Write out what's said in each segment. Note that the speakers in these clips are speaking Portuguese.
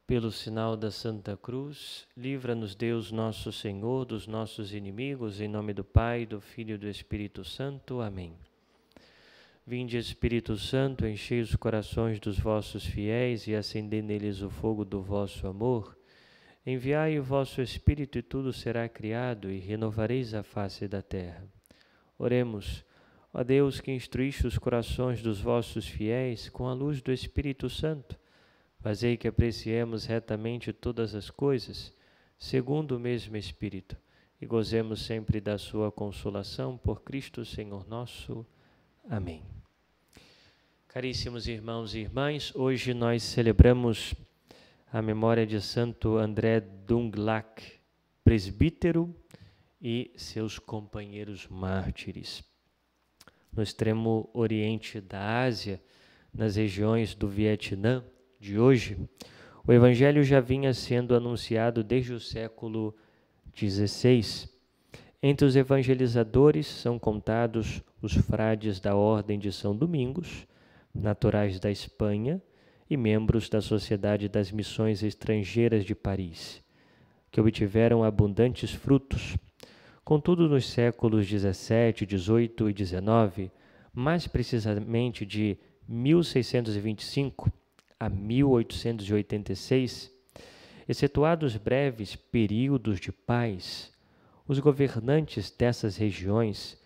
Pelo sinal da Santa Cruz, livra-nos Deus nosso Senhor dos nossos inimigos, em nome do Pai, do Filho e do Espírito Santo. Amém. Vinde, Espírito Santo, enchei os corações dos vossos fiéis e acendei neles o fogo do vosso amor. Enviai o vosso Espírito e tudo será criado e renovareis a face da terra. Oremos. Ó Deus, que instruíste os corações dos vossos fiéis com a luz do Espírito Santo, fazei que apreciemos retamente todas as coisas, segundo o mesmo Espírito, e gozemos sempre da sua consolação, por Cristo Senhor nosso. Amém. Caríssimos irmãos e irmãs, hoje nós celebramos a memória de Santo André Dunglac, presbítero, e seus companheiros mártires. No extremo oriente da Ásia, nas regiões do Vietnã, de hoje, o Evangelho já vinha sendo anunciado desde o século XVI. Entre os evangelizadores são contados os frades da Ordem de São Domingos, naturais da Espanha, e membros da Sociedade das Missões Estrangeiras de Paris, que obtiveram abundantes frutos. Contudo, nos séculos XVII, XVIII e XIX, mais precisamente de 1625 a 1886, excetuados breves períodos de paz, os governantes dessas regiões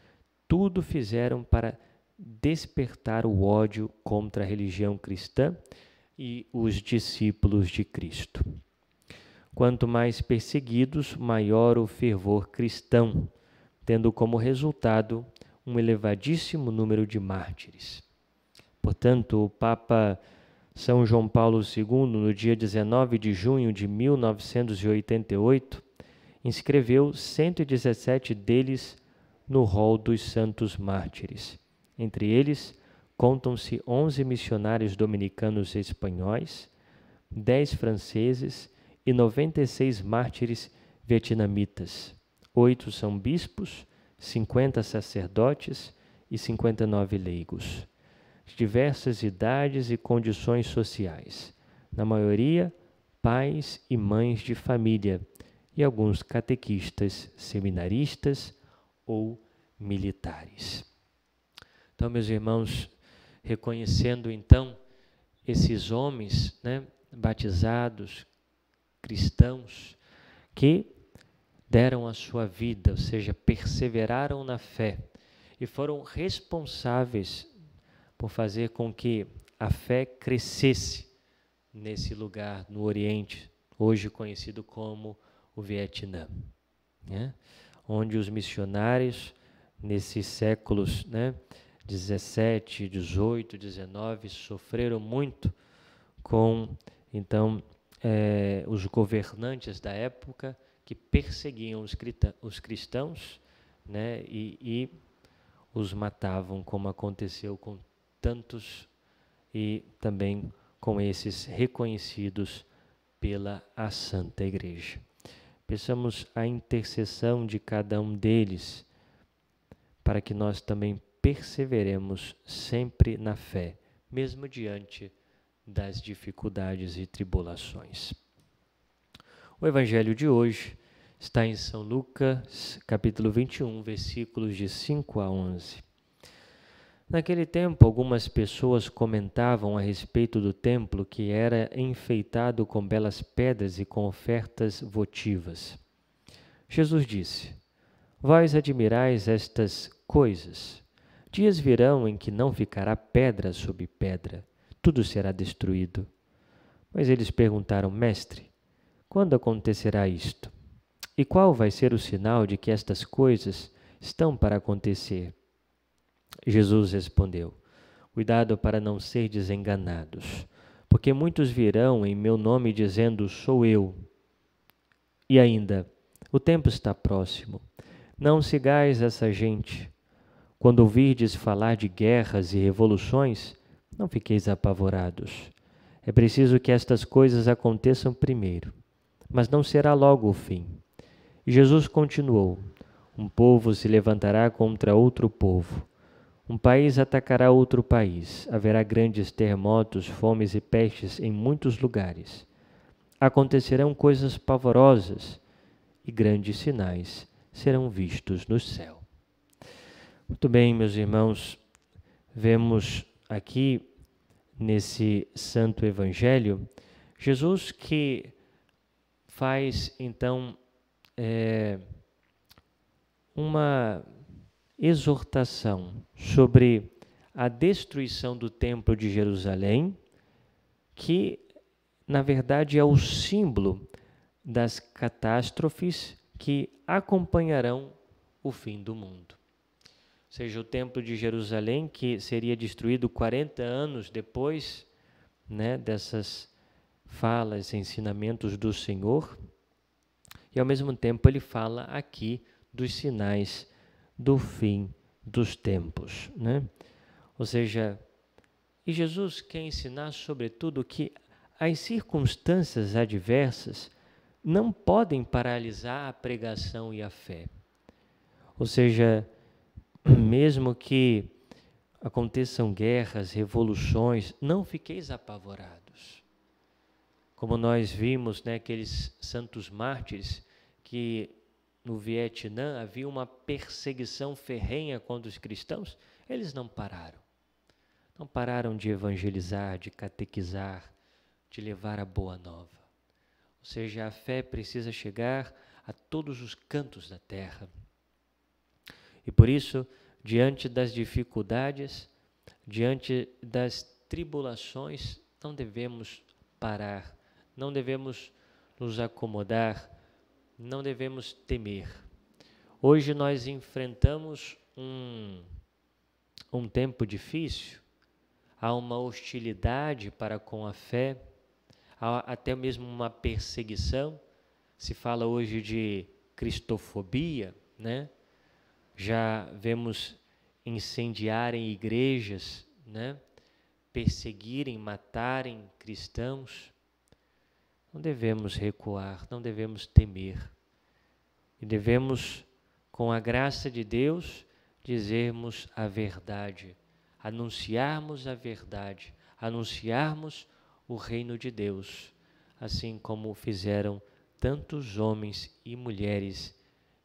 tudo fizeram para despertar o ódio contra a religião cristã e os discípulos de Cristo. Quanto mais perseguidos, maior o fervor cristão, tendo como resultado um elevadíssimo número de mártires. Portanto, o Papa São João Paulo II, no dia 19 de junho de 1988, inscreveu 117 deles no rol dos santos mártires. Entre eles, contam-se 11 missionários dominicanos espanhóis, 10 franceses e 96 mártires vietnamitas. 8 são bispos, 50 sacerdotes e 59 leigos. De diversas idades e condições sociais, na maioria pais e mães de família e alguns catequistas, seminaristas ou militares. Então, meus irmãos, reconhecendo então esses homens, batizados, cristãos, que deram a sua vida, ou seja, perseveraram na fé e foram responsáveis por fazer com que a fé crescesse nesse lugar no Oriente, hoje conhecido como o Vietnã, onde os missionários, nesses séculos 17, 18, 19, sofreram muito com, então, os governantes da época que perseguiam os cristãos, e os matavam, como aconteceu com tantos e também com esses reconhecidos pela a Santa Igreja. Peçamos a intercessão de cada um deles para que nós também perseveremos sempre na fé, mesmo diante das dificuldades e tribulações. O Evangelho de hoje está em São Lucas, capítulo 21, versículos de 5 a 11. Naquele tempo, algumas pessoas comentavam a respeito do templo que era enfeitado com belas pedras e com ofertas votivas. Jesus disse: Vós admirais estas coisas. Dias virão em que não ficará pedra sobre pedra, tudo será destruído. Mas eles perguntaram: Mestre, quando acontecerá isto? E qual vai ser o sinal de que estas coisas estão para acontecer? Jesus respondeu: Cuidado para não serdes enganados, porque muitos virão em meu nome dizendo: Sou eu. E ainda: O tempo está próximo. Não sigais essa gente. Quando ouvirdes falar de guerras e revoluções, não fiqueis apavorados. É preciso que estas coisas aconteçam primeiro, mas não será logo o fim. E Jesus continuou: um povo se levantará contra outro povo. Um país atacará outro país. Haverá grandes terremotos, fomes e pestes em muitos lugares. Acontecerão coisas pavorosas e grandes sinais serão vistos no céu. Muito bem, meus irmãos, vemos aqui nesse Santo Evangelho Jesus que faz então uma exortação sobre a destruição do Templo de Jerusalém, que na verdade é o símbolo das catástrofes que acompanharão o fim do mundo. Ou seja, o Templo de Jerusalém, que seria destruído 40 anos depois, dessas falas, ensinamentos do Senhor, e ao mesmo tempo ele fala aqui dos sinais do fim dos tempos, Ou seja, e Jesus quer ensinar sobretudo que as circunstâncias adversas não podem paralisar a pregação e a fé. Ou seja, mesmo que aconteçam guerras, revoluções, não fiqueis apavorados. Como nós vimos, aqueles santos mártires que no Vietnã havia uma perseguição ferrenha contra os cristãos, eles não pararam. Não pararam de evangelizar, de catequizar, de levar a boa nova. Ou seja, a fé precisa chegar a todos os cantos da terra. E por isso, diante das dificuldades, diante das tribulações, não devemos parar, não devemos nos acomodar, não devemos temer. Hoje nós enfrentamos um tempo difícil, há uma hostilidade para com a fé, há até mesmo uma perseguição. Se fala hoje de cristofobia, Já vemos incendiarem igrejas, Perseguirem, matarem cristãos. Não devemos recuar, não devemos temer. E devemos, com a graça de Deus, dizermos a verdade, anunciarmos a verdade, anunciarmos o reino de Deus, assim como fizeram tantos homens e mulheres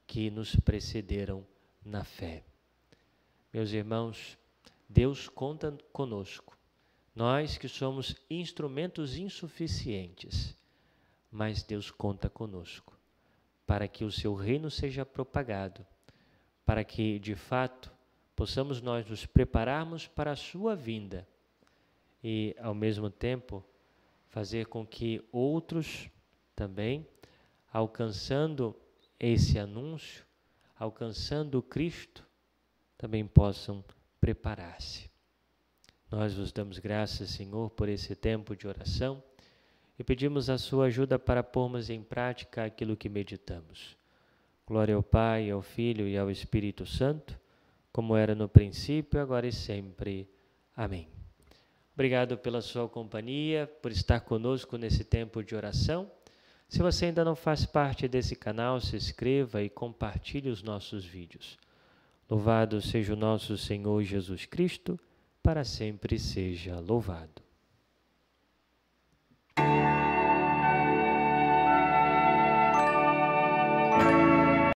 que nos precederam na fé. Meus irmãos, Deus conta conosco. Nós que somos instrumentos insuficientes, mas Deus conta conosco para que o seu reino seja propagado, para que, de fato, possamos nós nos prepararmos para a sua vinda e, ao mesmo tempo, fazer com que outros também, alcançando esse anúncio, alcançando Cristo, também possam preparar-se. Nós vos damos graças, Senhor, por esse tempo de oração e pedimos a sua ajuda para pormos em prática aquilo que meditamos. Glória ao Pai, ao Filho e ao Espírito Santo, como era no princípio, agora e sempre. Amém. Obrigado pela sua companhia, por estar conosco nesse tempo de oração. Se você ainda não faz parte desse canal, se inscreva e compartilhe os nossos vídeos. Louvado seja o nosso Senhor Jesus Cristo, para sempre seja louvado.